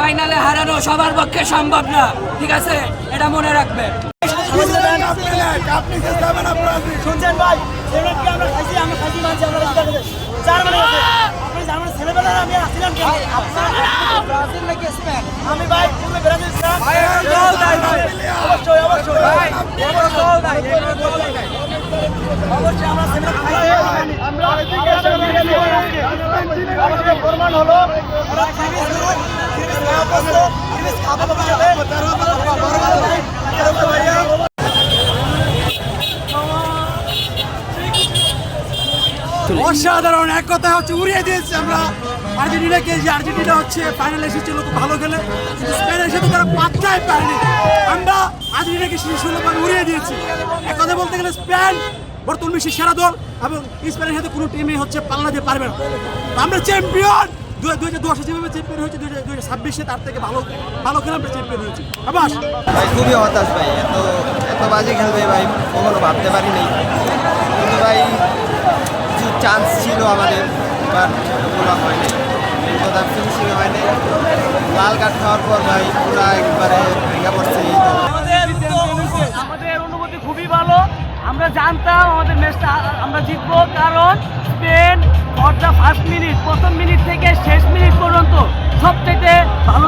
ফাইনালে হারানো সবার পক্ষে সম্ভব না, ঠিক আছে, এটা মনে রাখবে। শুনছেন ভাই, সেভেনকে আমরা খাইছি, আমি খাইছি মানছি, আমরা জিতে গেছে 4 মানে আছে। আপনি জানেন ছেলেবেলার আমি আসছিলাম কেন? ব্রাজিল নাকি স্পেন? আমি ভাই পূর্বে ব্রাজিল ছিলাম। অবশ্যই অবশ্যই অবশ্যই আমরা সেভেন খাইছি। আমরা অবশ্যই প্রমাণ হলো আমরা খাবো ভবিষ্যতে। অসাধারণ, এক কথা হচ্ছে উড়িয়ে দিয়েছি আমরা আর্জেন্টিনাকে। যে আর্জেন্টিনা হচ্ছে ফাইনালে এসেছিল, খুব ভালো খেলে, কিন্তু স্পেনের সাথে তারা পাত্তাই পায়নি। আমরা আর্জেন্টিনাকে 16 উড়িয়ে দিয়েছি। এক কথা বলতে গেলে স্পেন বর্তমান বিশ্বের সেরা দল, এবং স্পেনের সাথে কোনো টিমই হচ্ছে পাল্লা দিয়ে পারবে না। আমরা চ্যাম্পিয়ন। 2010 যেভাবে চ্যাম্পিয়ন হয়েছে, 2026 তার থেকে ভালো ভালো খেলে আমরা চ্যাম্পিয়ন হয়েছি। আবাস ভাই খুবই হতাশ ভাই, এত বাজে খেলবে ভাই কখনো ভাবতে পারিনি। কিন্তু ভাই কিছু চান্স ছিল আমাদের, বাট ওগুলো হয়নি। মেন কথা ফিনিশিংয়ে হয়নি। লাল কার্ড খাওয়ার পর ভাই পুরা একবারে ভেঙে পড়ছে। এই তো আমাদের অনুভূতি খুবই ভালো। আমরা জানতাম আমাদের ম্যাচটা আমরা জিতবো, কারণ Spain for the first minute, প্রথম মিনিট থেকে শেষ মিনিট পর্যন্ত সবথেকে ভালো